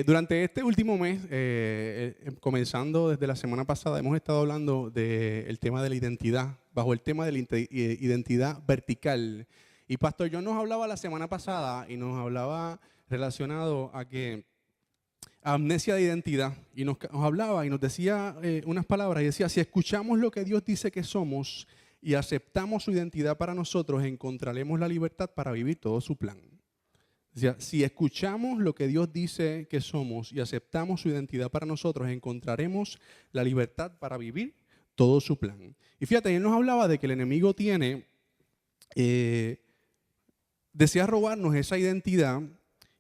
Durante este último mes, comenzando desde la semana pasada, hemos estado hablando del tema de la identidad, bajo el tema de la identidad vertical. Y Pastor John nos hablaba la semana pasada y nos hablaba relacionado a que amnesia de identidad, y nos hablaba y nos decía unas palabras y decía: si escuchamos lo que Dios dice que somos y aceptamos su identidad para nosotros, encontraremos la libertad para vivir todo su plan. Decía, si escuchamos lo que Dios dice que somos y aceptamos su identidad para nosotros, encontraremos la libertad para vivir todo su plan. Y fíjate, él nos hablaba de que el enemigo desea robarnos esa identidad,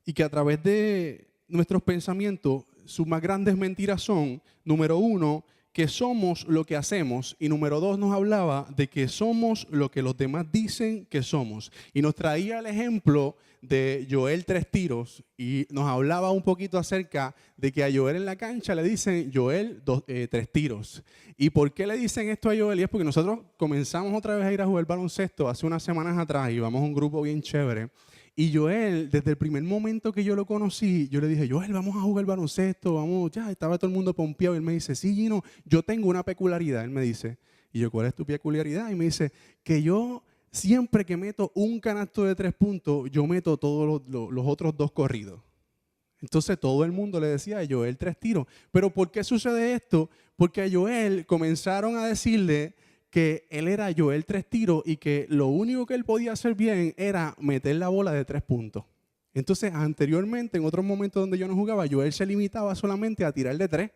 y que a través de nuestros pensamientos, sus más grandes mentiras son, número uno, que somos lo que hacemos, y número dos, nos hablaba de que somos lo que los demás dicen que somos. Y nos traía el ejemplo de Joel Tres Tiros, y nos hablaba un poquito acerca de que a Joel en la cancha le dicen Joel Tres Tiros. ¿Y por qué le dicen esto a Joel? Y es porque nosotros comenzamos otra vez a ir a jugar baloncesto hace unas semanas atrás, y vamos a un grupo bien chévere. Y Joel, desde el primer momento que yo lo conocí, yo le dije: Joel, vamos a jugar baloncesto, vamos, ya, estaba todo el mundo pompeado. Y él me dice: sí, Gino, yo tengo una peculiaridad. Él me dice, y yo: ¿cuál es tu peculiaridad? Y me dice que yo siempre que meto un canasto de 3 puntos, yo meto todos los otros 2 corridos. Entonces todo el mundo le decía a Joel Tres Tiros. ¿Pero por qué sucede esto? Porque a Joel comenzaron a decirle que él era Joel Tres Tiros y que lo único que él podía hacer bien era meter la bola de 3 puntos. Entonces, anteriormente, en otros momentos donde yo no jugaba, Joel se limitaba solamente a tirar de 3.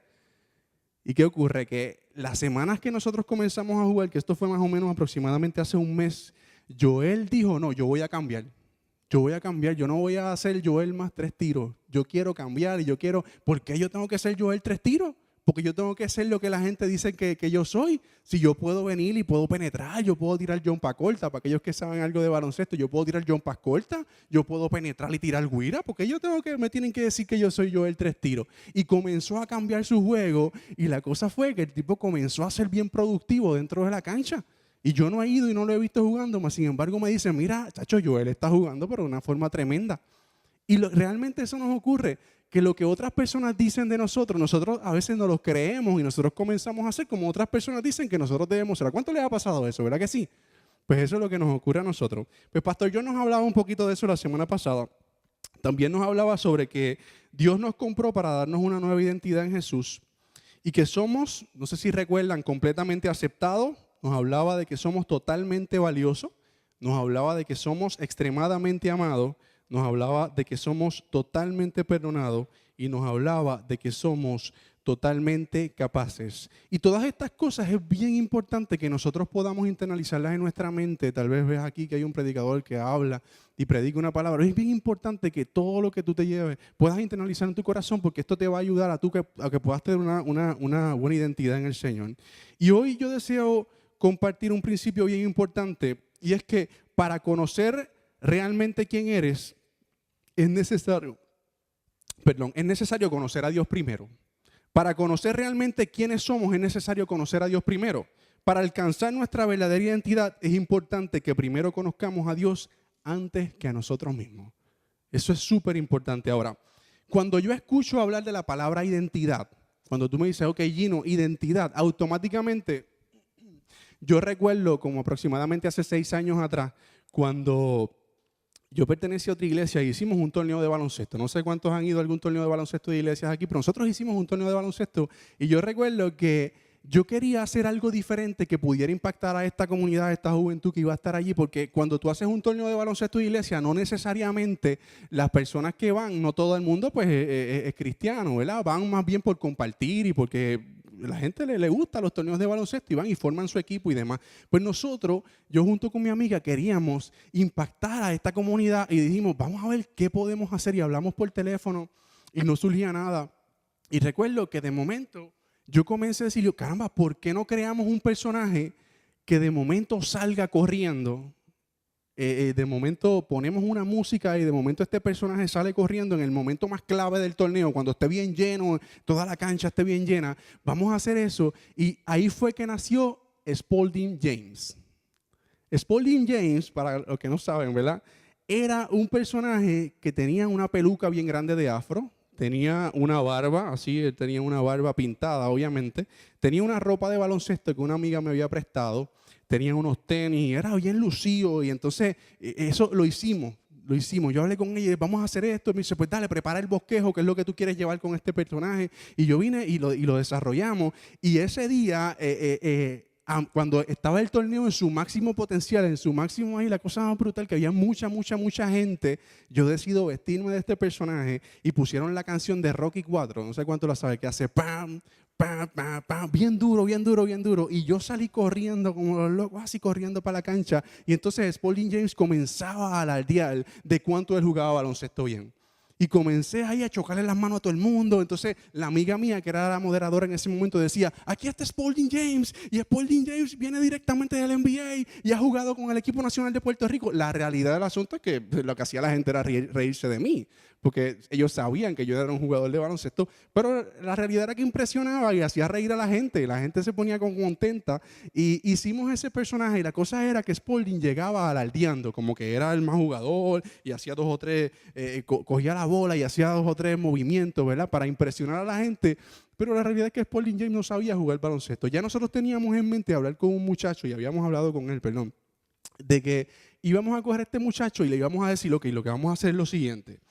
¿Y qué ocurre? Que las semanas que nosotros comenzamos a jugar, que esto fue más o menos aproximadamente hace un mes, Joel dijo: no, yo voy a cambiar. Yo no voy a hacer Joel más 3 tiros. Yo quiero cambiar y yo quiero... ¿Por qué yo tengo que ser Joel 3 tiros? Porque yo tengo que ser lo que la gente dice que yo soy. Si yo puedo venir y puedo penetrar, yo puedo tirar jumpas cortas. Para aquellos que saben algo de baloncesto, yo puedo tirar jumpas cortas, yo puedo penetrar y tirar guira. Porque me tienen que decir que yo soy Joel Tres Tiros. Y comenzó a cambiar su juego, y la cosa fue que el tipo comenzó a ser bien productivo dentro de la cancha. Y yo no he ido y no lo he visto jugando, mas sin embargo me dicen: mira, chacho, Joel está jugando pero de una forma tremenda. Y realmente eso nos ocurre, que lo que otras personas dicen de nosotros a veces no lo creemos, y nosotros comenzamos a hacer como otras personas dicen que nosotros debemos ser. ¿A cuánto les ha pasado eso? ¿Verdad que sí? Pues eso es lo que nos ocurre a nosotros. Pues Pastor John nos hablaba un poquito de eso la semana pasada. También nos hablaba sobre que Dios nos compró para darnos una nueva identidad en Jesús, y que somos, no sé si recuerdan, completamente aceptados. Nos hablaba de que somos totalmente valiosos, nos hablaba de que somos extremadamente amados, nos hablaba de que somos totalmente perdonados, y nos hablaba de que somos totalmente capaces. Y todas estas cosas es bien importante que nosotros podamos internalizarlas en nuestra mente. Tal vez ves aquí que hay un predicador que habla y predica una palabra. Es bien importante que todo lo que tú te lleves puedas internalizar en tu corazón, porque esto te va a ayudar a que puedas tener una buena identidad en el Señor. Y hoy yo deseo compartir un principio bien importante, y es que para conocer realmente quién eres, es necesario conocer a Dios primero. Para conocer realmente quiénes somos, es necesario conocer a Dios primero. Para alcanzar nuestra verdadera identidad, es importante que primero conozcamos a Dios antes que a nosotros mismos. Eso es súper importante. Ahora, cuando yo escucho hablar de la palabra identidad, cuando tú me dices: ok, Gino, identidad, automáticamente yo recuerdo como aproximadamente hace 6 años atrás, cuando yo pertenecía a otra iglesia y hicimos un torneo de baloncesto. No sé cuántos han ido a algún torneo de baloncesto de iglesias aquí, pero nosotros hicimos un torneo de baloncesto, y yo recuerdo que yo quería hacer algo diferente que pudiera impactar a esta comunidad, a esta juventud que iba a estar allí, porque cuando tú haces un torneo de baloncesto de iglesia, no necesariamente las personas que van, no todo el mundo pues es cristiano, ¿verdad? Van más bien por compartir y porque la gente le gusta los torneos de baloncesto, y van y forman su equipo y demás. Pues nosotros, yo junto con mi amiga, queríamos impactar a esta comunidad, y dijimos: vamos a ver qué podemos hacer, y hablamos por teléfono y no surgía nada. Y recuerdo que de momento yo comencé a decir: caramba, ¿por qué no creamos un personaje que de momento salga corriendo? De momento ponemos una música y de momento este personaje sale corriendo en el momento más clave del torneo, cuando esté bien lleno, toda la cancha esté bien llena. Vamos a hacer eso. Y ahí fue que nació Spalding James. Spalding James, para los que no saben, ¿verdad?, era un personaje que tenía una peluca bien grande de afro, tenía una barba, así, él tenía una barba pintada, obviamente. Tenía una ropa de baloncesto que una amiga me había prestado. Tenía unos tenis, era bien lucido. Y entonces eso lo hicimos. Lo hicimos. Yo hablé con ella y vamos a hacer esto. Y me dice, pues dale, prepara el bosquejo, que es lo que tú quieres llevar con este personaje. Y yo vine y lo desarrollamos. Y ese día, cuando estaba el torneo en su máximo potencial, en su máximo ahí, la cosa más brutal, que había mucha gente, yo decido vestirme de este personaje y pusieron la canción de Rocky 4, no sé cuánto la sabe, que hace pam, pam, pam, pam, bien duro, bien duro, bien duro. Y yo salí corriendo como los locos, así corriendo para la cancha. Y entonces Spalding James comenzaba a alardear de cuánto él jugaba baloncesto bien. Y comencé ahí a chocarle las manos a todo el mundo. Entonces la amiga mía, que era la moderadora en ese momento, decía, aquí está Spalding James. Y Spalding James viene directamente del NBA y ha jugado con el equipo nacional de Puerto Rico. La realidad del asunto es que lo que hacía la gente era reírse de mí, porque ellos sabían que yo era un jugador de baloncesto, pero la realidad era que impresionaba y hacía reír a la gente. La gente se ponía contenta y hicimos ese personaje. Y la cosa era que Spalding llegaba alardeando, como que era el más jugador y hacía dos o tres, cogía la bola y hacía dos o tres movimientos, ¿verdad? Para impresionar a la gente. Pero la realidad es que Spalding James no sabía jugar baloncesto. Ya nosotros teníamos en mente hablar con un muchacho, y habíamos hablado con él, perdón, de que íbamos a coger a este muchacho y le íbamos a decir, ok, lo que vamos a hacer es lo siguiente.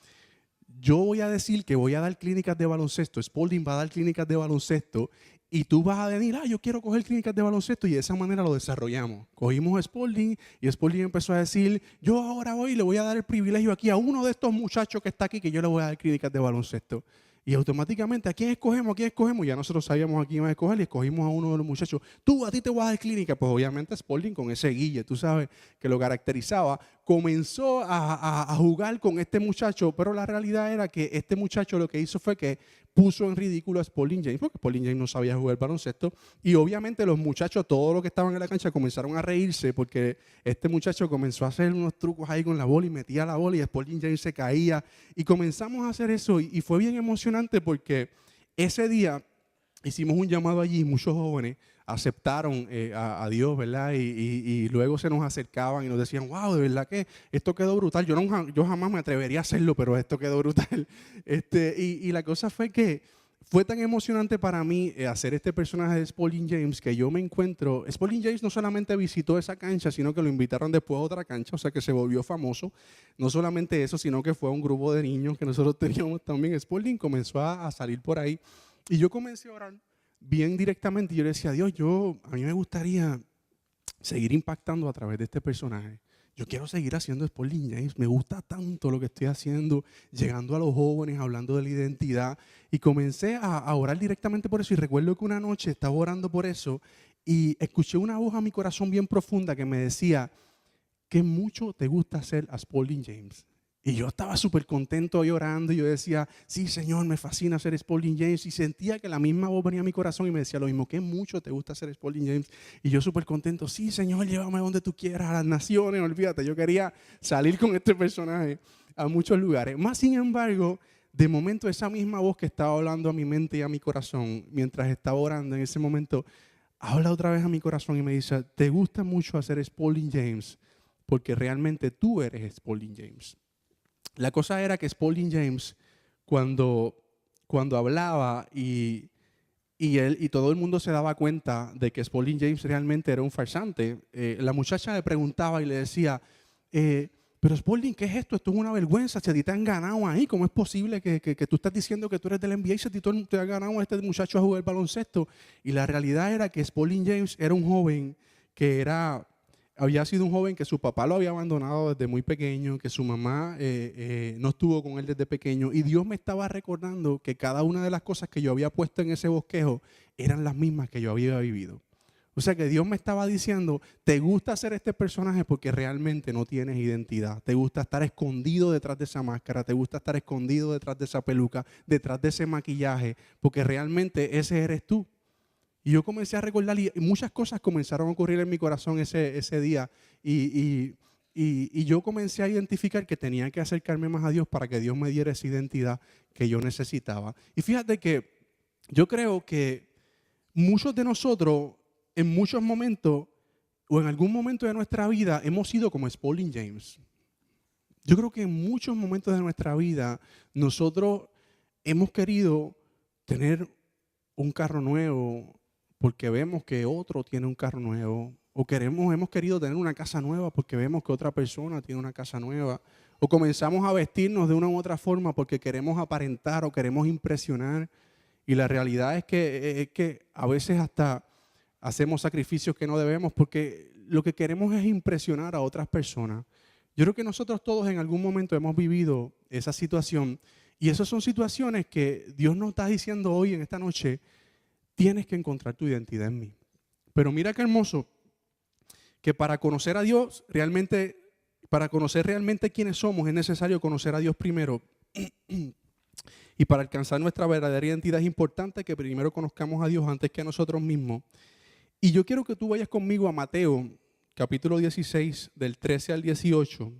Yo voy a decir que voy a dar clínicas de baloncesto, Spalding va a dar clínicas de baloncesto y tú vas a decir, yo quiero coger clínicas de baloncesto, y de esa manera lo desarrollamos. Cogimos a Spalding y Spalding empezó a decir, yo ahora voy y le voy a dar el privilegio aquí a uno de estos muchachos que está aquí, que yo le voy a dar clínicas de baloncesto. Y automáticamente, ¿a quién escogemos? ¿A quién escogemos? Ya nosotros sabíamos a quién iba a escoger y escogimos a uno de los muchachos. A ti te voy a dar clínica. Pues obviamente Spalding, con ese guille, tú sabes, que lo caracterizaba, comenzó a jugar con este muchacho, pero la realidad era que este muchacho lo que hizo fue que puso en ridículo a Spalding James, porque Spalding James no sabía jugar baloncesto, y obviamente los muchachos, todos los que estaban en la cancha, comenzaron a reírse porque este muchacho comenzó a hacer unos trucos ahí con la bola y metía la bola y Spalding James se caía, y comenzamos a hacer eso y fue bien emocionante porque ese día hicimos un llamado allí, muchos jóvenes aceptaron a Dios, ¿verdad? Y luego se nos acercaban y nos decían, wow, de verdad que esto quedó brutal. Yo jamás me atrevería a hacerlo, pero esto quedó brutal. Y la cosa fue que fue tan emocionante para mí hacer este personaje de Spalding James que yo me encuentro. Spalding James no solamente visitó esa cancha, sino que lo invitaron después a otra cancha, o sea que se volvió famoso. No solamente eso, sino que fue a un grupo de niños que nosotros teníamos también. Spalding comenzó a salir por ahí y yo comencé a orar bien directamente. Yo le decía a Dios, a mí me gustaría seguir impactando a través de este personaje. Yo quiero seguir haciendo Spalding James. Me gusta tanto lo que estoy haciendo, llegando a los jóvenes, hablando de la identidad. Y comencé a orar directamente por eso. Y recuerdo que una noche estaba orando por eso y escuché una voz a mi corazón bien profunda que me decía, ¿qué mucho te gusta hacer a Spalding James? Y yo estaba súper contento llorando y yo decía, sí, Señor, me fascina hacer Spalding James. Y sentía que la misma voz venía a mi corazón y me decía lo mismo, ¿qué mucho te gusta hacer Spalding James? Y yo súper contento, sí, Señor, llévame a donde tú quieras, a las naciones, olvídate. Yo quería salir con este personaje a muchos lugares. Más sin embargo, de momento esa misma voz que estaba hablando a mi mente y a mi corazón, mientras estaba orando en ese momento, habla otra vez a mi corazón y me dice, te gusta mucho hacer Spalding James porque realmente tú eres Spalding James. La cosa era que Spalding James, cuando hablaba y todo el mundo se daba cuenta de que Spalding James realmente era un farsante, la muchacha le preguntaba y le decía, pero Spalding, ¿qué es esto? Esto es una vergüenza, si a ti te han ganado ahí, ¿cómo es posible que tú estás diciendo que tú eres del NBA y si a ti te ha ganado a este muchacho a jugar baloncesto? Y la realidad era que Spalding James era un joven que había sido un joven que su papá lo había abandonado desde muy pequeño, que su mamá no estuvo con él desde pequeño, y Dios me estaba recordando que cada una de las cosas que yo había puesto en ese bosquejo eran las mismas que yo había vivido. O sea que Dios me estaba diciendo, te gusta hacer este personaje porque realmente no tienes identidad, te gusta estar escondido detrás de esa máscara, te gusta estar escondido detrás de esa peluca, detrás de ese maquillaje, porque realmente ese eres tú. Y yo comencé a recordar y muchas cosas comenzaron a ocurrir en mi corazón ese día y yo comencé a identificar que tenía que acercarme más a Dios para que Dios me diera esa identidad que yo necesitaba. Y fíjate que yo creo que muchos de nosotros en muchos momentos o en algún momento de nuestra vida hemos sido como Spalding James. Yo creo que en muchos momentos de nuestra vida nosotros hemos querido tener un carro nuevo porque vemos que otro tiene un carro nuevo. O hemos querido tener una casa nueva porque vemos que otra persona tiene una casa nueva. O comenzamos a vestirnos de una u otra forma porque queremos aparentar o queremos impresionar. Y la realidad es que a veces hasta hacemos sacrificios que no debemos porque lo que queremos es impresionar a otras personas. Yo creo que nosotros todos en algún momento hemos vivido esa situación y esas son situaciones que Dios nos está diciendo hoy en esta noche, tienes que encontrar tu identidad en mí. Pero mira qué hermoso, que para conocer a Dios realmente, para conocer realmente quiénes somos es necesario conocer a Dios primero. Y para alcanzar nuestra verdadera identidad es importante que primero conozcamos a Dios antes que a nosotros mismos. Y yo quiero que tú vayas conmigo a Mateo, capítulo 16, del 13 al 18.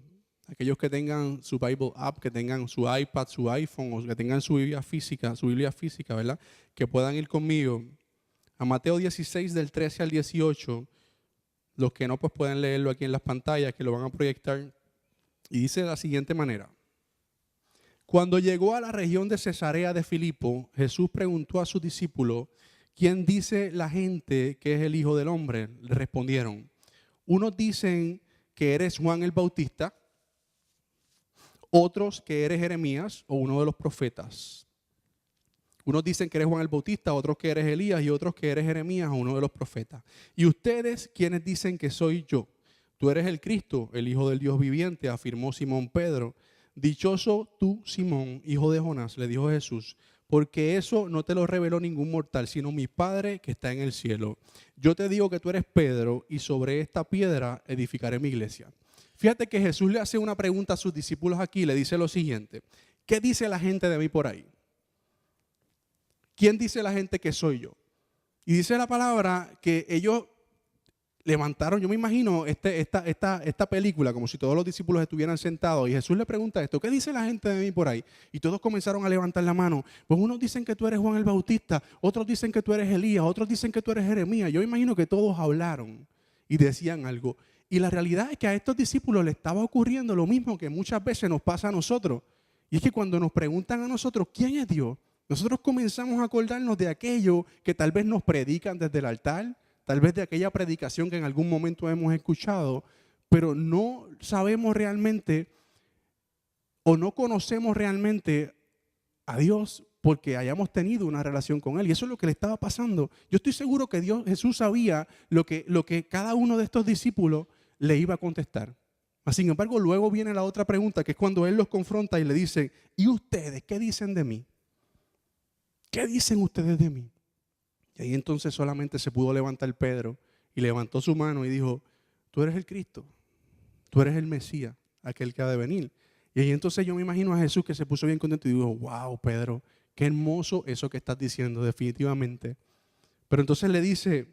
Aquellos que tengan su Bible app, que tengan su iPad, su iPhone, o que tengan su Biblia física, ¿verdad? Que puedan ir conmigo a Mateo 16, del 13 al 18. Los que no, pues pueden leerlo aquí en las pantallas, que lo van a proyectar. Y dice de la siguiente manera. Cuando llegó a la región de Cesarea de Filipo, Jesús preguntó a sus discípulos, ¿quién dice la gente que es el Hijo del Hombre? Le respondieron, unos dicen que eres Juan el Bautista, otros que eres Jeremías o uno de los profetas. Unos dicen que eres Juan el Bautista, otros que eres Elías y otros que eres Jeremías o uno de los profetas. ¿Y ustedes quiénes dicen que soy yo? Tú eres el Cristo, el Hijo del Dios viviente, afirmó Simón Pedro. Dichoso tú, Simón, hijo de Jonás, le dijo Jesús, porque eso no te lo reveló ningún mortal, sino mi Padre que está en el cielo. Yo te digo que tú eres Pedro y sobre esta piedra edificaré mi iglesia. Fíjate que Jesús le hace una pregunta a sus discípulos aquí, le dice lo siguiente, ¿qué dice la gente de mí por ahí? ¿Quién dice la gente que soy yo? Y dice la palabra que ellos levantaron, yo me imagino esta película como si todos los discípulos estuvieran sentados y Jesús le pregunta esto, ¿qué dice la gente de mí por ahí? Y todos comenzaron a levantar la mano. Pues unos dicen que tú eres Juan el Bautista, otros dicen que tú eres Elías, otros dicen que tú eres Jeremías. Yo me imagino que todos hablaron y decían algo. Y la realidad es que a estos discípulos les estaba ocurriendo lo mismo que muchas veces nos pasa a nosotros. Y es que cuando nos preguntan a nosotros, ¿quién es Dios? Nosotros comenzamos a acordarnos de aquello que tal vez nos predican desde el altar, tal vez de aquella predicación que en algún momento hemos escuchado, pero no sabemos realmente o no conocemos realmente a Dios porque hayamos tenido una relación con Él. Y eso es lo que le estaba pasando. Yo estoy seguro que Jesús sabía lo que cada uno de estos discípulos le iba a contestar. Sin embargo, luego viene la otra pregunta, que es cuando Él los confronta y le dice, ¿y ustedes qué dicen de mí? ¿Qué dicen ustedes de mí? Y ahí entonces solamente se pudo levantar Pedro y levantó su mano y dijo, tú eres el Cristo, tú eres el Mesías, aquel que ha de venir. Y ahí entonces yo me imagino a Jesús que se puso bien contento y dijo, wow, Pedro, qué hermoso eso que estás diciendo, definitivamente. Pero entonces le dice,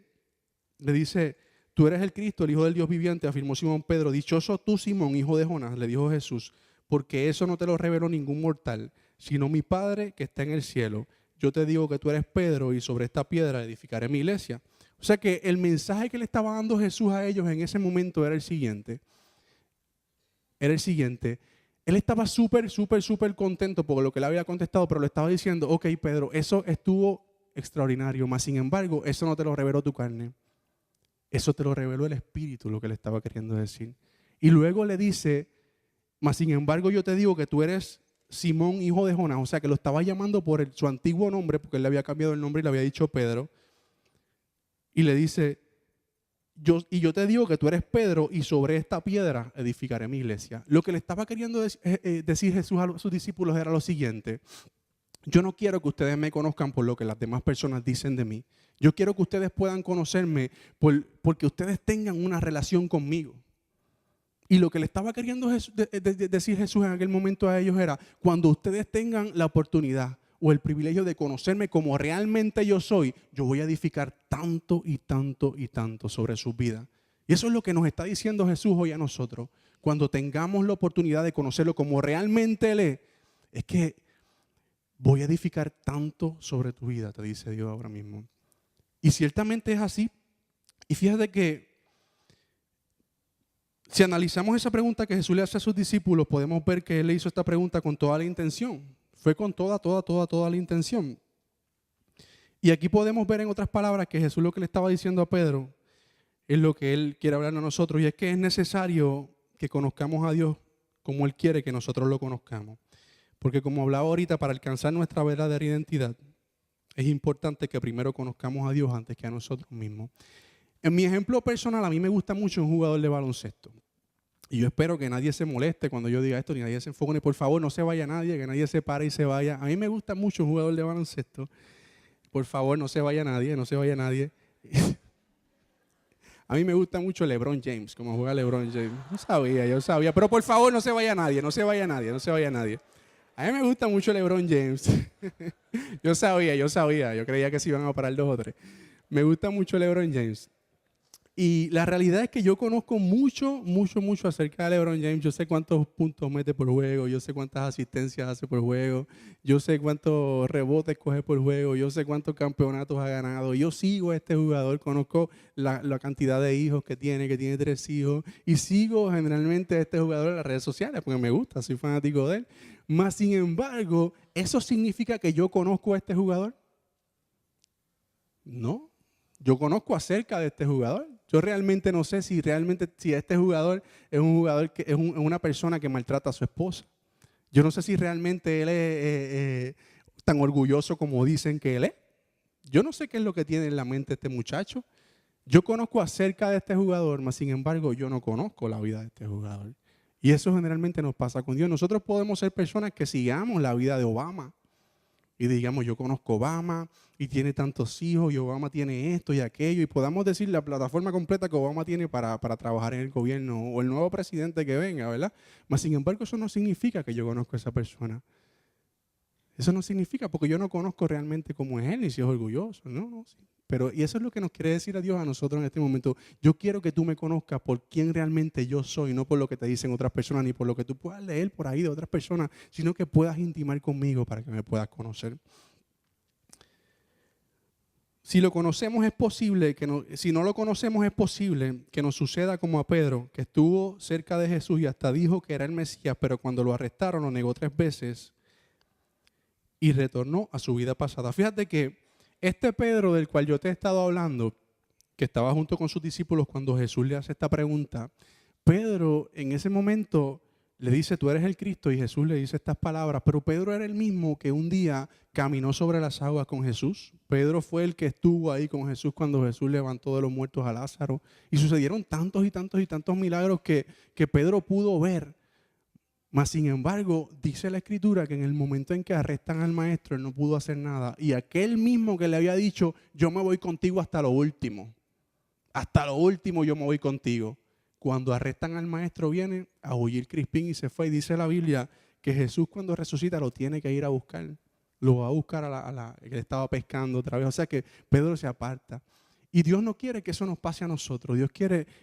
tú eres el Cristo, el Hijo del Dios viviente, afirmó Simón Pedro. Dichoso tú, Simón, hijo de Jonás, le dijo Jesús, porque eso no te lo reveló ningún mortal, sino mi Padre que está en el cielo. Yo te digo que tú eres Pedro y sobre esta piedra edificaré mi iglesia. O sea que el mensaje que le estaba dando Jesús a ellos en ese momento era el siguiente. Él estaba súper contento por lo que le había contestado, pero le estaba diciendo, ok, Pedro, eso estuvo extraordinario, mas sin embargo, eso no te lo reveló tu carne. Eso te lo reveló el Espíritu, lo que le estaba queriendo decir. Y luego le dice, mas sin embargo yo te digo que tú eres Simón, hijo de Jonás, o sea que lo estaba llamando por su antiguo nombre, porque él le había cambiado el nombre y le había dicho Pedro. Y le dice, yo te digo que tú eres Pedro y sobre esta piedra edificaré mi iglesia. Lo que le estaba queriendo decir Jesús a sus discípulos era lo siguiente. Yo no quiero que ustedes me conozcan por lo que las demás personas dicen de mí. Yo quiero que ustedes puedan conocerme porque ustedes tengan una relación conmigo. Y lo que le estaba queriendo decir Jesús en aquel momento a ellos era, cuando ustedes tengan la oportunidad o el privilegio de conocerme como realmente yo soy, yo voy a edificar tanto y tanto y tanto sobre sus vidas. Y eso es lo que nos está diciendo Jesús hoy a nosotros. Cuando tengamos la oportunidad de conocerlo como realmente Él es que voy a edificar tanto sobre tu vida, te dice Dios ahora mismo. Y ciertamente es así. Y fíjate que si analizamos esa pregunta que Jesús le hace a sus discípulos, podemos ver que Él le hizo esta pregunta con toda la intención. Fue con toda la intención. Y aquí podemos ver en otras palabras que Jesús lo que le estaba diciendo a Pedro es lo que Él quiere hablarnos a nosotros, y es que es necesario que conozcamos a Dios como Él quiere que nosotros lo conozcamos. Porque como hablaba ahorita, para alcanzar nuestra verdadera identidad, es importante que primero conozcamos a Dios antes que a nosotros mismos. En mi ejemplo personal, a mí me gusta mucho un jugador de baloncesto. Y yo espero que nadie se moleste cuando yo diga esto, ni nadie se enfogone. Por favor, no se vaya nadie, que nadie se pare y se vaya. A mí me gusta mucho un jugador de baloncesto. Por favor, no se vaya nadie, no se vaya nadie. A mí me gusta mucho LeBron James, como juega LeBron James. Yo sabía. Pero por favor, no se vaya nadie, no se vaya nadie, no se vaya nadie. A mí me gusta mucho LeBron James. Yo sabía. Yo creía que se iban a parar 2 o 3. Me gusta mucho LeBron James. Y la realidad es que yo conozco mucho acerca de LeBron James. Yo sé cuántos puntos mete por juego, yo sé cuántas asistencias hace por juego, yo sé cuántos rebotes coge por juego, yo sé cuántos campeonatos ha ganado. Yo sigo a este jugador, conozco la cantidad de hijos que tiene 3 hijos, y sigo generalmente a este jugador en las redes sociales porque me gusta, soy fanático de él. Mas, sin embargo, ¿eso significa que yo conozco a este jugador? No. Yo conozco acerca de este jugador. Yo realmente no sé si este jugador es un jugador que es una persona que maltrata a su esposa. Yo no sé si realmente él es tan orgulloso como dicen que él es. Yo no sé qué es lo que tiene en la mente este muchacho. Yo conozco acerca de este jugador, mas sin embargo yo no conozco la vida de este jugador. Y eso generalmente nos pasa con Dios. Nosotros podemos ser personas que sigamos la vida de Obama y digamos, yo conozco a Obama y tiene tantos hijos, y Obama tiene esto y aquello, y podamos decir la plataforma completa que Obama tiene para trabajar en el gobierno, o el nuevo presidente que venga, ¿verdad? Mas, sin embargo, eso no significa que yo conozco a esa persona. Eso no significa, porque yo no conozco realmente cómo es él, ni si es orgulloso, no, sí. Pero, y eso es lo que nos quiere decir a Dios a nosotros en este momento. Yo quiero que tú me conozcas por quién realmente yo soy, no por lo que te dicen otras personas, ni por lo que tú puedas leer por ahí de otras personas, sino que puedas intimar conmigo para que me puedas conocer. Si lo conocemos es posible, si no lo conocemos es posible que nos suceda como a Pedro, que estuvo cerca de Jesús y hasta dijo que era el Mesías, pero cuando lo arrestaron lo negó 3 veces y retornó a su vida pasada. Fíjate que este Pedro del cual yo te he estado hablando, que estaba junto con sus discípulos cuando Jesús le hace esta pregunta, Pedro en ese momento le dice, tú eres el Cristo, y Jesús le dice estas palabras, pero Pedro era el mismo que un día caminó sobre las aguas con Jesús. Pedro fue el que estuvo ahí con Jesús cuando Jesús levantó de los muertos a Lázaro, y sucedieron tantos milagros que Pedro pudo ver. Mas, sin embargo, dice la Escritura que en el momento en que arrestan al maestro, él no pudo hacer nada. Y aquel mismo que le había dicho, yo me voy contigo hasta lo último yo me voy contigo. Cuando arrestan al maestro, viene a huir crispín y se fue. Y dice la Biblia que Jesús, cuando resucita, lo tiene que ir a buscar. Lo va a buscar a la que le estaba pescando otra vez. O sea que Pedro se aparta. Y Dios no quiere que eso nos pase a nosotros. Dios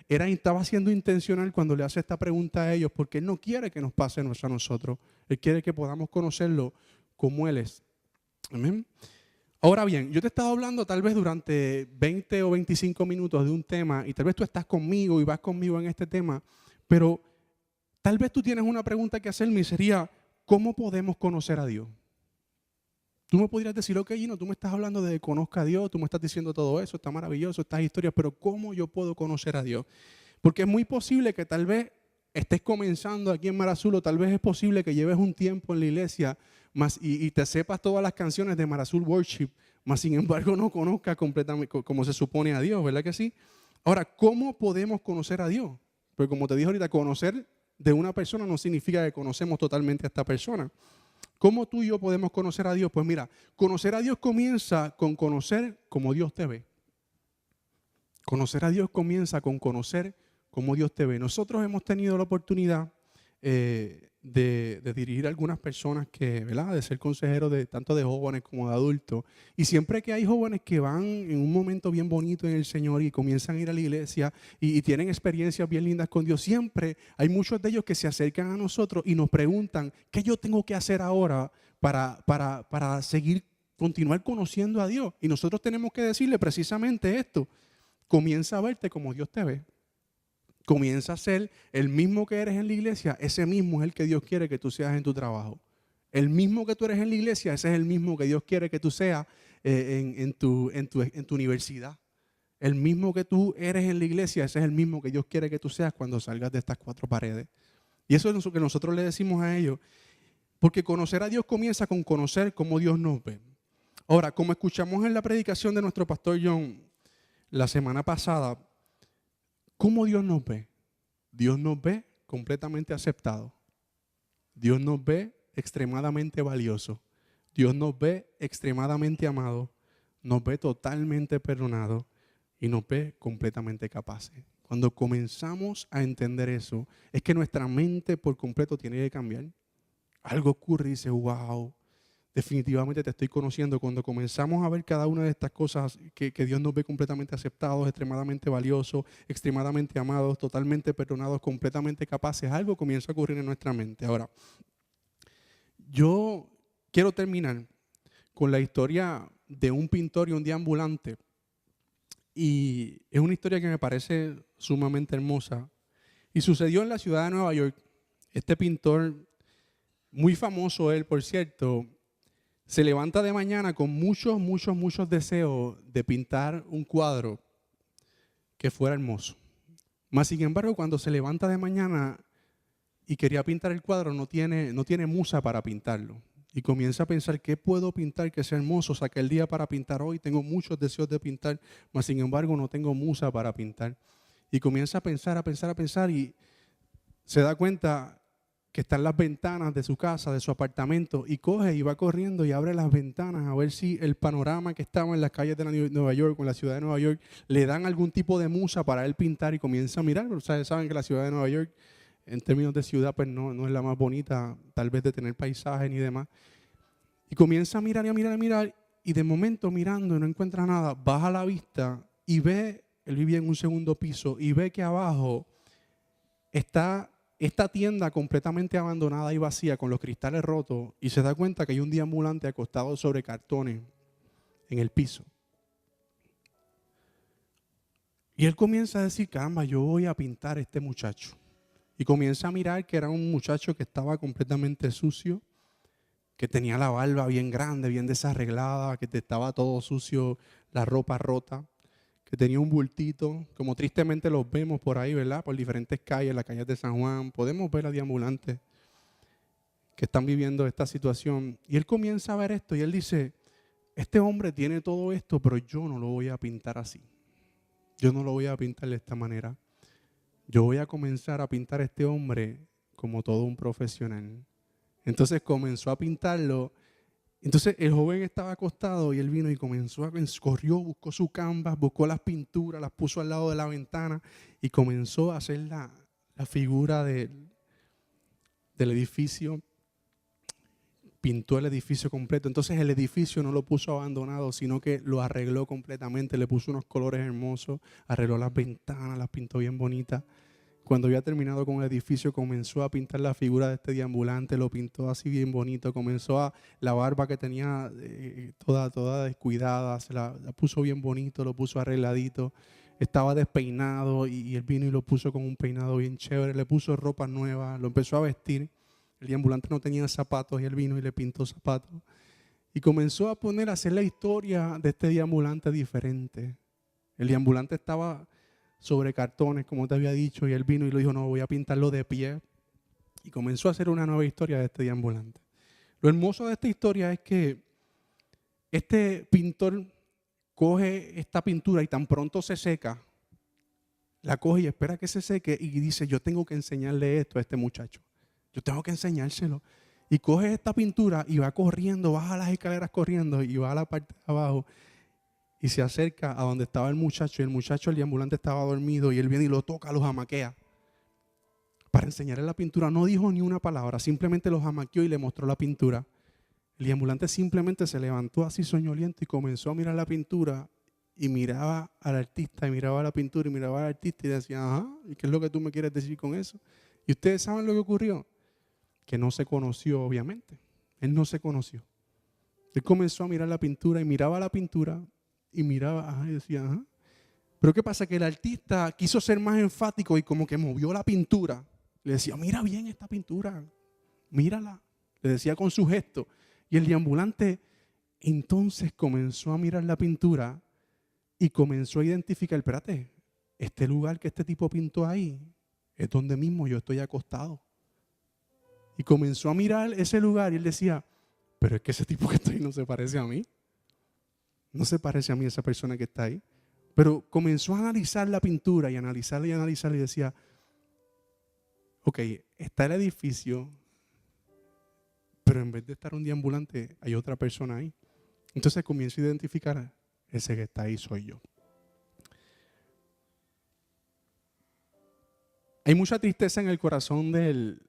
estaba siendo intencional cuando le hace esta pregunta a ellos, porque Él no quiere que nos pase a nosotros. Él quiere que podamos conocerlo como Él es. Amén. Ahora bien, yo te he estado hablando tal vez durante 20 o 25 minutos de un tema, y tal vez tú estás conmigo y vas conmigo en este tema, pero tal vez tú tienes una pregunta que hacerme, y sería, ¿cómo podemos conocer a Dios? Tú me podrías decir, ok, Gino, tú me estás hablando de que conozca a Dios, tú me estás diciendo todo eso, está maravilloso, estas historias, pero ¿cómo yo puedo conocer a Dios? Porque es muy posible que tal vez estés comenzando aquí en Mar Azul, o tal vez es posible que lleves un tiempo en la iglesia y te sepas todas las canciones de Mar Azul Worship, mas sin embargo no conozcas completamente como se supone a Dios, ¿verdad que sí? Ahora, ¿cómo podemos conocer a Dios? Porque como te dije ahorita, conocer de una persona no significa que conocemos totalmente a esta persona. ¿Cómo tú y yo podemos conocer a Dios? Pues mira, conocer a Dios comienza con conocer como Dios te ve. Conocer a Dios comienza con conocer cómo Dios te ve. Nosotros hemos tenido la oportunidad de dirigir a algunas personas ¿verdad? De ser consejeros tanto de jóvenes como de adultos. Y siempre que hay jóvenes que van en un momento bien bonito en el Señor y comienzan a ir a la iglesia y tienen experiencias bien lindas con Dios, siempre hay muchos de ellos que se acercan a nosotros y nos preguntan, ¿qué yo tengo que hacer ahora para continuar conociendo a Dios? Y nosotros tenemos que decirle precisamente esto: comienza a verte como Dios te ve. Comienza a ser el mismo que eres en la iglesia, ese mismo es el que Dios quiere que tú seas en tu trabajo. El mismo que tú eres en la iglesia, ese es el mismo que Dios quiere que tú seas en tu universidad. El mismo que tú eres en la iglesia, ese es el mismo que Dios quiere que tú seas cuando salgas de estas 4 paredes. Y eso es lo que nosotros le decimos a ellos. Porque conocer a Dios comienza con conocer cómo Dios nos ve. Ahora, como escuchamos en la predicación de nuestro pastor John la semana pasada, ¿cómo Dios nos ve? Dios nos ve completamente aceptados. Dios nos ve extremadamente valiosos. Dios nos ve extremadamente amados. Nos ve totalmente perdonados y nos ve completamente capaces. Cuando comenzamos a entender eso, es que nuestra mente por completo tiene que cambiar. Algo ocurre y dice, wow, definitivamente te estoy conociendo. Cuando comenzamos a ver cada una de estas cosas, que Dios nos ve completamente aceptados, extremadamente valiosos, extremadamente amados, totalmente perdonados, completamente capaces, algo comienza a ocurrir en nuestra mente. Ahora, yo quiero terminar con la historia de un pintor y un deambulante. Y es una historia que me parece sumamente hermosa. Y sucedió en la ciudad de Nueva York. Este pintor, muy famoso él, por cierto, se levanta de mañana con muchos deseos de pintar un cuadro que fuera hermoso. Mas, sin embargo, cuando se levanta de mañana y quería pintar el cuadro, no tiene musa para pintarlo. Y comienza a pensar, ¿qué puedo pintar que sea hermoso? Saqué el día para pintar hoy, tengo muchos deseos de pintar, mas sin embargo no tengo musa para pintar. Y comienza a pensar y se da cuenta que están las ventanas de su casa, de su apartamento, y coge y va corriendo y abre las ventanas a ver si el panorama que estaba en las calles de Nueva York, o en la ciudad de Nueva York, le dan algún tipo de musa para él pintar, y comienza a mirar. Ustedes saben que la ciudad de Nueva York, en términos de ciudad, pues no es la más bonita, tal vez de tener paisajes ni demás. Y comienza a mirar, y de momento mirando y no encuentra nada, baja la vista y ve, él vivía en un segundo piso, y ve que abajo está esta tienda completamente abandonada y vacía, con los cristales rotos, y se da cuenta que hay un deambulante acostado sobre cartones en el piso. Y él comienza a decir, caramba, yo voy a pintar a este muchacho. Y comienza a mirar que era un muchacho que estaba completamente sucio, que tenía la barba bien grande, bien desarreglada, que estaba todo sucio, la ropa rota, que tenía un bultito, como tristemente los vemos por ahí, ¿verdad? Por diferentes calles, las calles de San Juan, podemos ver a deambulantes que están viviendo esta situación. Y él comienza a ver esto y él dice, este hombre tiene todo esto, pero yo no lo voy a pintar así. Yo no lo voy a pintar de esta manera. Yo voy a comenzar a pintar a este hombre como todo un profesional. Entonces comenzó a pintarlo. Entonces el joven estaba acostado y él vino y corrió, buscó su canvas, buscó las pinturas, las puso al lado de la ventana y comenzó a hacer la figura del edificio. Pintó el edificio completo. Entonces el edificio no lo puso abandonado, sino que lo arregló completamente, le puso unos colores hermosos, arregló las ventanas, las pintó bien bonitas. Cuando había terminado con el edificio, comenzó a pintar la figura de este deambulante, lo pintó así bien bonito, la barba que tenía toda descuidada, la puso bien bonito, lo puso arregladito, estaba despeinado y él vino y lo puso con un peinado bien chévere, le puso ropa nueva, lo empezó a vestir. El deambulante no tenía zapatos y él vino y le pintó zapatos. Y comenzó a hacer la historia de este deambulante diferente. El deambulante estaba sobre cartones, como te había dicho, y él vino y le dijo, no, voy a pintarlo de pie. Y comenzó a hacer una nueva historia de este deambulante. Lo hermoso de esta historia es que este pintor coge esta pintura y tan pronto se seca, la coge y espera que se seque y dice, yo tengo que enseñarle esto a este muchacho. Yo tengo que enseñárselo. Y coge esta pintura y va corriendo, baja las escaleras corriendo y va a la parte de abajo y se acerca a donde estaba el muchacho. Y el muchacho, el deambulante, estaba dormido y él viene y lo toca, lo jamaquea. Para enseñarle la pintura no dijo ni una palabra, simplemente lo jamaqueó y le mostró la pintura. El deambulante simplemente se levantó así soñoliento y comenzó a mirar la pintura y miraba al artista y miraba la pintura y miraba al artista y decía, ajá, ¿y qué es lo que tú me quieres decir con eso? Y ustedes saben lo que ocurrió. Que no se conoció, obviamente. Él no se conoció. Él comenzó a mirar la pintura y miraba la pintura y miraba, ajá, y decía, ajá. Pero ¿qué pasa? Que el artista quiso ser más enfático y como que movió la pintura. Le decía, mira bien esta pintura, mírala. le decía con su gesto. Y el deambulante entonces comenzó a mirar la pintura y comenzó a identificar, espérate, este lugar que este tipo pintó ahí es donde mismo yo estoy acostado. Y comenzó a mirar ese lugar y él decía, pero es que ese tipo que está ahí no se parece a mí. No se parece a mí esa persona que está ahí. Pero comenzó a analizar la pintura y analizarla y analizarla y decía, ok, está el edificio, pero en vez de estar un deambulante hay otra persona ahí. Entonces comienzo a identificar, ese que está ahí soy yo. Hay mucha tristeza en el corazón del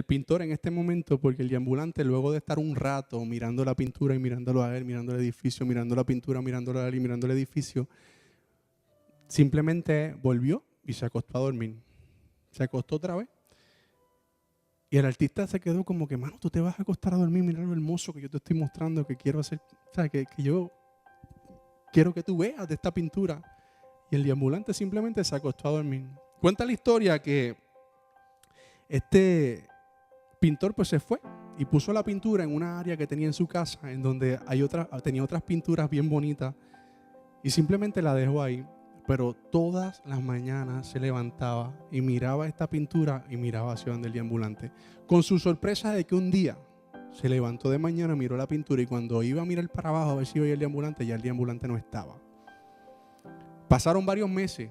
pintor en este momento porque el deambulante, luego de estar un rato mirando la pintura y mirándolo a él, mirando el edificio, mirando la pintura, mirándolo a él y mirando el edificio, simplemente volvió y se acostó a dormir. Se acostó otra vez. Y el artista se quedó como que, mano, tú te vas a acostar a dormir, mira lo hermoso que yo te estoy mostrando, que quiero hacer, o sea, que yo quiero que tú veas de esta pintura. Y el deambulante simplemente se acostó a dormir. Cuenta la historia que este pintor pues se fue y puso la pintura en una área que tenía en su casa, en donde tenía otras pinturas bien bonitas, y simplemente la dejó ahí. Pero todas las mañanas se levantaba y miraba esta pintura y miraba hacia donde el deambulante. Con su sorpresa de que un día se levantó de mañana, miró la pintura y cuando iba a mirar para abajo a ver si veía el deambulante, ya el deambulante no estaba. Pasaron varios meses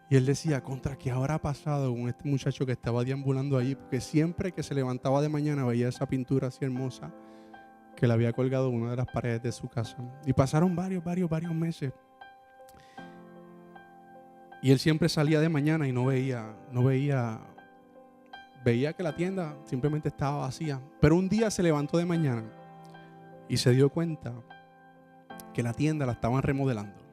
y él decía, contra, ¿qué habrá pasado con este muchacho que estaba deambulando allí? Porque siempre que se levantaba de mañana veía esa pintura así hermosa que le había colgado en una de las paredes de su casa. Y pasaron varios meses. Y él siempre salía de mañana y veía que la tienda simplemente estaba vacía. Pero un día se levantó de mañana y se dio cuenta que la tienda la estaban remodelando.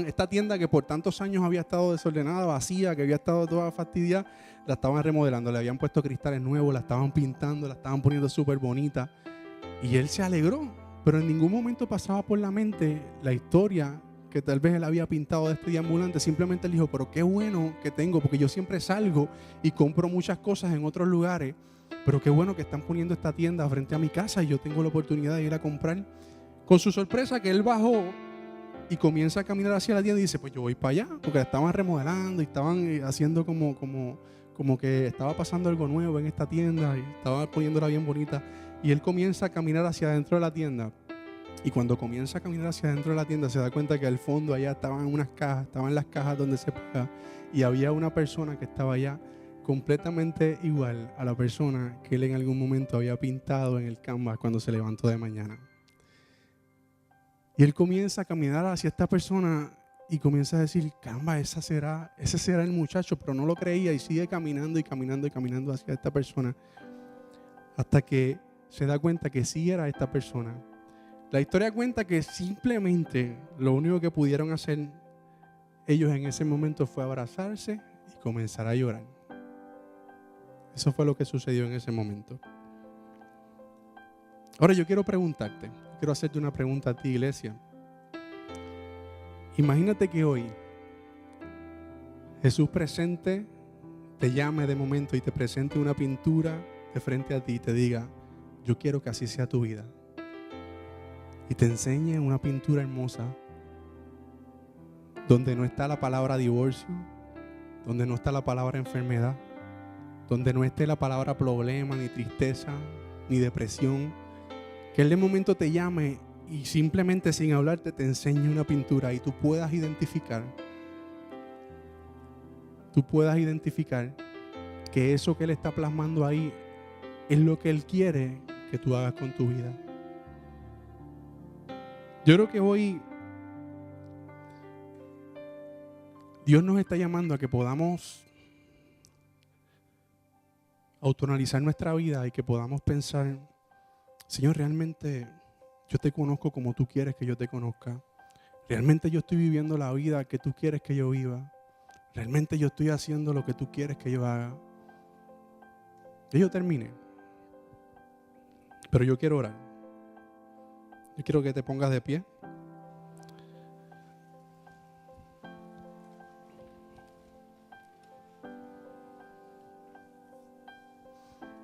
Esta tienda que por tantos años había estado desordenada, vacía, que había estado toda fastidiada, la estaban remodelando. Le habían puesto cristales nuevos, la estaban pintando, la estaban poniendo súper bonita. Y él se alegró, pero en ningún momento pasaba por la mente la historia que tal vez él había pintado de este deambulante. Simplemente él dijo, pero qué bueno que tengo, porque yo siempre salgo y compro muchas cosas en otros lugares, pero qué bueno que están poniendo esta tienda frente a mi casa y yo tengo la oportunidad de ir a comprar. Con su sorpresa que él bajó y comienza a caminar hacia la tienda y dice, pues yo voy para allá, porque la estaban remodelando y estaban haciendo como que estaba pasando algo nuevo en esta tienda y estaban poniéndola bien bonita. Y él comienza a caminar hacia adentro de la tienda. Y cuando comienza a caminar hacia adentro de la tienda se da cuenta que al fondo allá estaban las cajas donde se paga, y había una persona que estaba allá completamente igual a la persona que él en algún momento había pintado en el canvas cuando se levantó de mañana. Y él comienza a caminar hacia esta persona y comienza a decir, caramba, ese será el muchacho, pero no lo creía y sigue caminando y caminando y caminando hacia esta persona hasta que se da cuenta que sí era esta persona. La historia cuenta que simplemente lo único que pudieron hacer ellos en ese momento fue abrazarse y comenzar a llorar. Eso fue lo que sucedió en ese momento. Ahora yo quiero quiero hacerte una pregunta a ti, iglesia. Imagínate que hoy Jesús presente te llame de momento y te presente una pintura de frente a ti y te diga, yo quiero que así sea tu vida. Y te enseñe una pintura hermosa donde no está la palabra divorcio, donde no está la palabra enfermedad, donde no esté la palabra problema, ni tristeza, ni depresión. Que Él de momento te llame y simplemente sin hablarte te enseñe una pintura y tú puedas identificar que eso que Él está plasmando ahí es lo que Él quiere que tú hagas con tu vida. Yo creo que hoy Dios nos está llamando a que podamos autoanalizar nuestra vida y que podamos pensar, Señor, realmente yo te conozco como tú quieres que yo te conozca. Realmente yo estoy viviendo la vida que tú quieres que yo viva. Realmente yo estoy haciendo lo que tú quieres que yo haga. Y yo termine. Pero yo quiero orar. Yo quiero que te pongas de pie.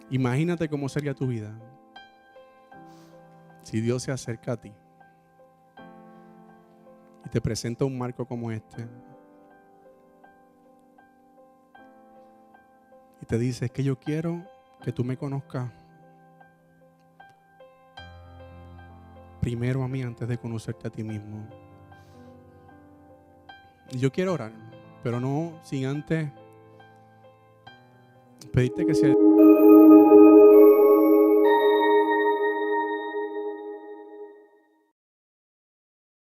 Imagínate cómo sería tu vida si Dios se acerca a ti y te presenta un marco como este y te dice: es que yo quiero que tú me conozcas primero a mí antes de conocerte a ti mismo. Y yo quiero orar, pero no sin antes pedirte que sea